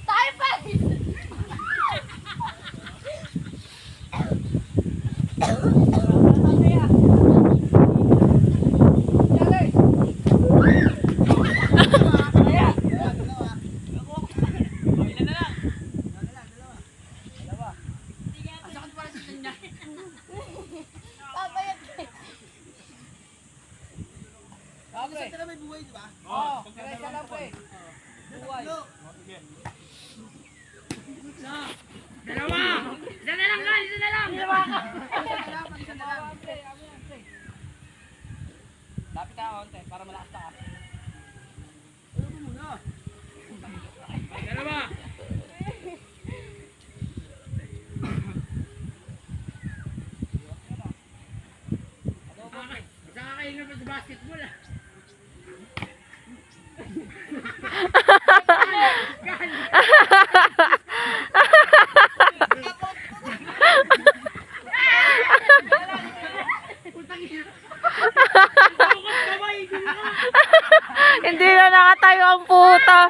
Tayo pa! Papayag kayo. Isa ka na may buhay, di ba? Oo, isa lang po eh. Buhay. Dalawa! Isa na lang, Gal! Isa na lang! Lapit ka konti para malakas ka. Dalawa! Isa ka kayo na sa basketball ah. Hindi na nakatayo ang puta.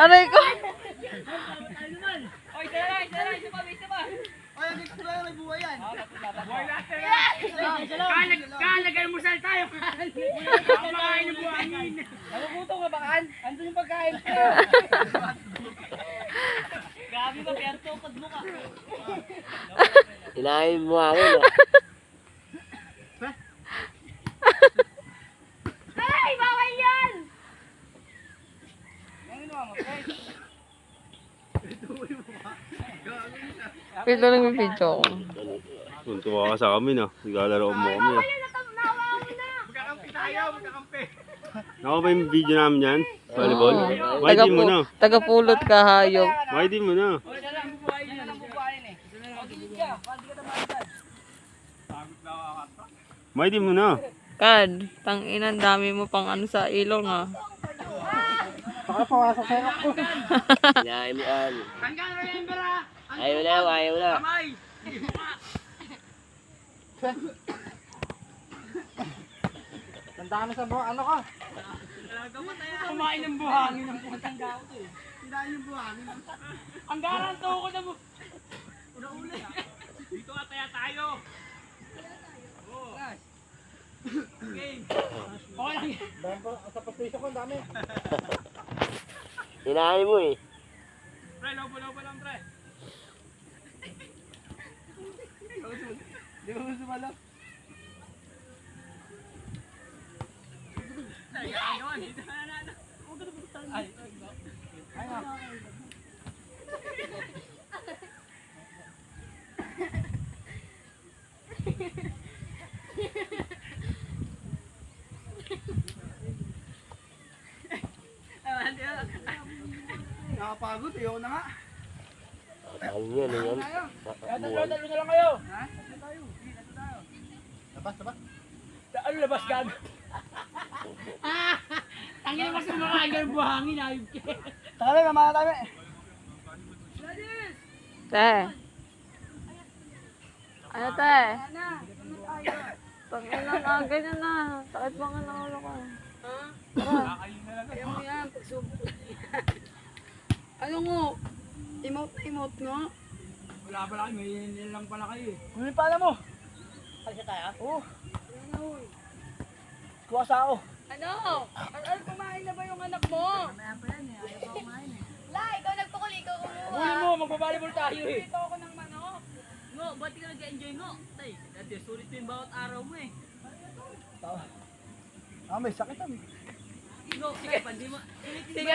Aray ko. Oy, isa lang, isa lang, isa pa. Ay, ang gusto na may buhay yan. Buhay natin ah. Kalagay mo sal tayo. Kumakain ng buhangin. Nagugutom ka ba, Kan? Andun yung pagkain. Grabe ba, pero tukod mo ka. Hinahin mo akin, oh. Ay, bawal yan! Ano ginawa mo, Fred? Pito lang yung video ko. Tuntua ka sa kami na. Igalaro mo kami ah. Nawa mo na! Magkakampi tayo, magkakampi. Naka ba yung video namin yan? Volleyball? Oo. Mighty mo na. Tagapulot ka, hayop. Mighty mo na. Oy, isa lang bubuhayin, isa lang bubuhayin eh. O, gilid ka, hindi ka naman dyan. Mighty mo na. Kad, tanginan, dami mo pang ano sa ilong ah. Hinahin mo an. Hanggang remember ah. Ayaw na, ayaw na. Kamay. Tandaan mo sa buhay, ano ka? Kumain ng buhangin ng puntang gaw to eh. Tindaan yung buhangin. Ang garanto ko na mo. Una-uli. Dito nga tayo. Oo. Okay. Okay lang yan. Sa pastation ko, ang dami. Hinahin mo eh. Pre, lobo lang pre. Di ba mo sumalap? Dito na. Ay. Ay nga. Nakapagod, ayaw na nga. Ang yan, yan. Dalo na lang kayo. Labas. Ano labas gago? Tangin naman sa mga ng buhangin ayub ka. Taka na, naman na tayo eh. Te. Ano te? Tanginan na, ganyan na. Sakit pa nga ng ulo ko. Kaya mo yan, pagsubok. Ano ngo? Emote nga. Wala pala kayo, may lang pala kayo eh. Kunin pa mo. Kalisa tayo? Oo. Kuha sa ako. Ano? Kumain na ba yung anak mo? La, ikaw nagpukul, ikaw kumuha. Abulin mo, magbabalibol tayo eh. Dito ako ng manok. Ngo, ba't ka nag-enjoy ngo? Tay, dati sulit mo yung bawat araw mo eh. May sakit ah. Ngo, sige, pandi mo. Sige,